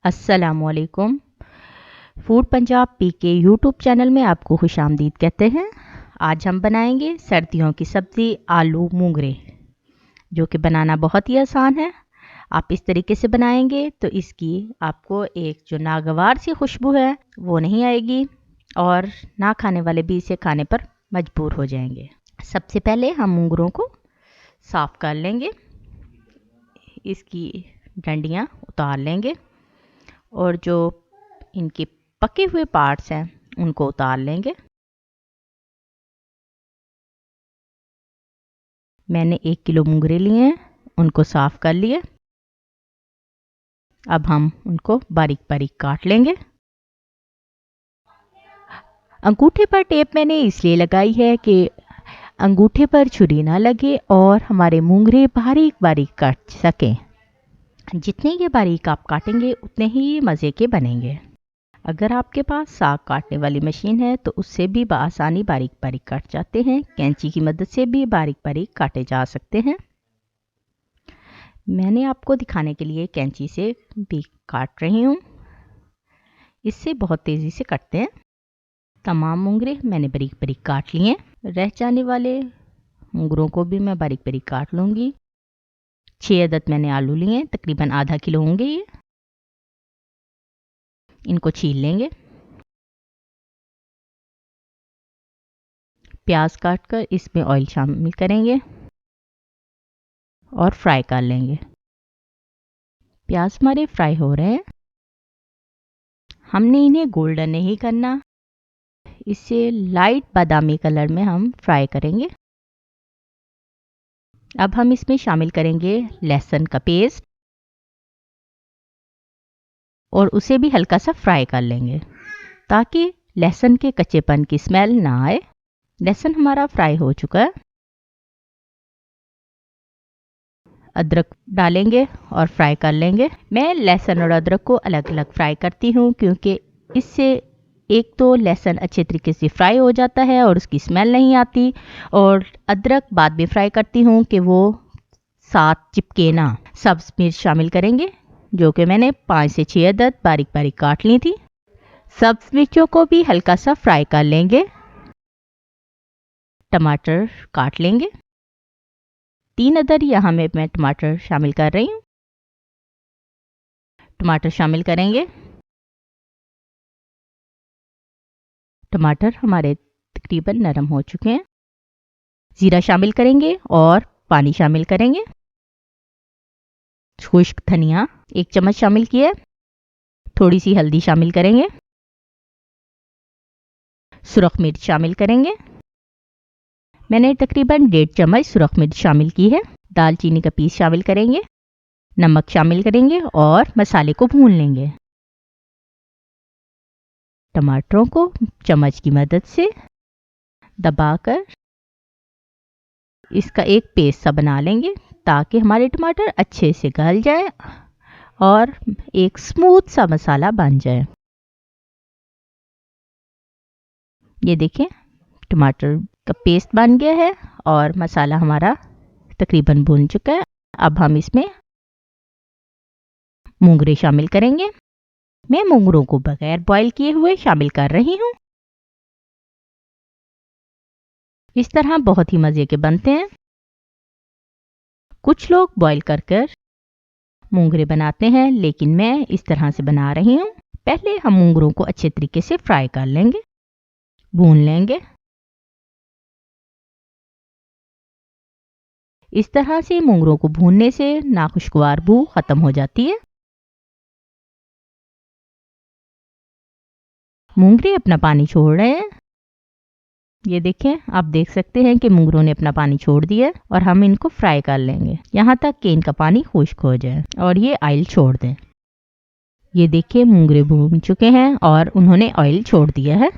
अस्सलामुअलैकुम। Food Punjab P के YouTube channel में आपको खुशामदीद कहते हैं। आज हम बनाएंगे सर्दियों की सब्ज़ी आलू मूंगरे, जो कि बनाना बहुत ही आसान है। आप इस तरीके से बनाएंगे तो इसकी आपको एक जो नागवार सी खुशबू है वो नहीं आएगी और ना खाने वाले भी इसे खाने पर मजबूर हो जाएंगे। सबसे पहले हम मूंगरों को साफ़ कर लेंगे, इसकी डंडियाँ उतार लेंगे और जो इनके पके हुए पार्ट्स हैं उनको उतार लेंगे। मैंने 1 किलो मूंगरे लिए हैं, उनको साफ़ कर लिए। अब हम उनको बारीक बारीक काट लेंगे। अंगूठे पर टेप मैंने इसलिए लगाई है कि अंगूठे पर छुरी ना लगे और हमारे मूंगरे बारीक बारीक काट सकें। जितने ये बारीक आप काटेंगे उतने ही ये मज़े के बनेंगे। अगर आपके पास साग काटने वाली मशीन है तो उससे भी आसानी बारीक बारीक काट जाते हैं। कैंची की मदद से भी बारीक बारीक काटे जा सकते हैं। मैंने आपको दिखाने के लिए कैंची से भी काट रही हूँ, इससे बहुत तेज़ी से कटते हैं। तमाम मूंगरे मैंने बारीक बारीक काट लिए। रह जाने वाले मूंगरों को भी मैं बारीक बारीक काट लूँगी। 6 अदद मैंने आलू लिए, तकरीबन आधा किलो होंगे ये। इनको छील लेंगे। प्याज काटकर इसमें ऑयल शामिल करेंगे और फ्राई कर लेंगे। प्याज हमारे फ्राई हो रहे हैं। हमने इन्हें गोल्डन नहीं करना, इसे लाइट बादामी कलर में हम फ्राई करेंगे। अब हम इसमें शामिल करेंगे लहसुन का पेस्ट और उसे भी हल्का सा फ्राई कर लेंगे ताकि लहसुन के कच्चेपन की स्मेल ना आए। लहसुन हमारा फ्राई हो चुका है। अदरक डालेंगे और फ्राई कर लेंगे। मैं लहसुन और अदरक को अलग अलग फ्राई करती हूँ क्योंकि इससे एक तो लहसुन अच्छे तरीके से फ्राई हो जाता है और उसकी स्मेल नहीं आती, और अदरक बाद में फ्राई करती हूँ कि वो साथ चिपके ना। सब्ज़ मिर्च शामिल करेंगे जो कि मैंने 5 से 6 अदद बारीक बारीक काट ली थी। सब्ज़ मिर्चों को भी हल्का सा फ्राई कर लेंगे। टमाटर काट लेंगे। 3 अदद यहाँ में मैं टमाटर शामिल कर रही हूँ। टमाटर शामिल करेंगे। टमाटर हमारे तकरीबन नरम हो चुके हैं। ज़ीरा शामिल करेंगे और पानी शामिल करेंगे। खुश्क धनिया 1 चम्मच शामिल किया। थोड़ी सी हल्दी शामिल करेंगे। सुरख मिर्च शामिल करेंगे। मैंने तकरीबन 1.5 चम्मच सुरख मिर्च शामिल की है। दालचीनी का पीस शामिल करेंगे। नमक शामिल करेंगे और मसाले को भून लेंगे। टमाटरों को चम्मच की मदद से दबाकर इसका एक पेस्ट सा बना लेंगे ताकि हमारे टमाटर अच्छे से गल जाए और एक स्मूथ सा मसाला बन जाए। ये देखें, टमाटर का पेस्ट बन गया है और मसाला हमारा तकरीबन भून चुका है। अब हम इसमें मूंगरे शामिल करेंगे। मैं मूंगरों को बगैर बॉईल किए हुए शामिल कर रही हूँ। इस तरह बहुत ही मज़े के बनते हैं। कुछ लोग बॉईल कर मूंगरे बनाते हैं, लेकिन मैं इस तरह से बना रही हूँ। पहले हम मूंगरों को अच्छे तरीके से फ्राई कर लेंगे, भून लेंगे। इस तरह से मूंगरों को भूनने से नाखुशगवार बू खत्म हो जाती है। मूंगरे अपना पानी छोड़ रहे हैं। ये देखें, आप देख सकते हैं कि मूंगरों ने अपना पानी छोड़ दिया है और हम इनको फ्राई कर लेंगे यहाँ तक कि इनका पानी खुश्क हो जाए और ये ऑयल छोड़ दें। ये देखिए, मूंगरे भून चुके हैं और उन्होंने ऑयल छोड़ दिया है।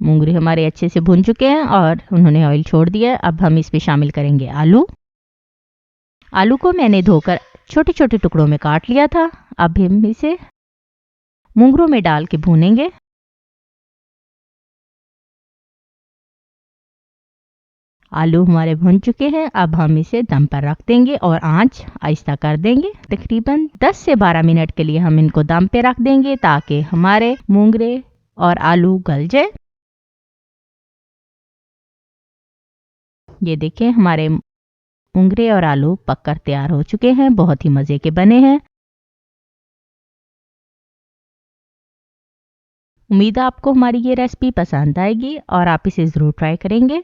मूंगरे हमारे अच्छे से भून चुके हैं और उन्होंने ऑयल छोड़ दिया है। अब हम इसमें शामिल करेंगे आलू। आलू को मैंने धोकर छोटे छोटे टुकड़ों में काट लिया था। अब हम इसे मूंगरों में डाल के भूनेंगे। आलू हमारे भुन चुके हैं। अब हम इसे दम पर रख देंगे और आंच आहिस्ता कर देंगे। तकरीबन 10 से 12 मिनट के लिए हम इनको दम पे रख देंगे ताकि हमारे मूंगरे और आलू गल जाए। ये देखें हमारे मूंगरे और आलू पककर तैयार हो चुके हैं। बहुत ही मज़े के बने हैं। उम्मीद है आपको हमारी ये रेसिपी पसंद आएगी और आप इसे ज़रूर ट्राई करेंगे।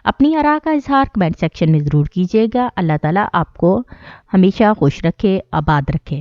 अपनी आरा का इजहार कमेंट सेक्शन में ज़रूर कीजिएगा। अल्लाह ताला आपको हमेशा खुश रखे, आबाद रखे।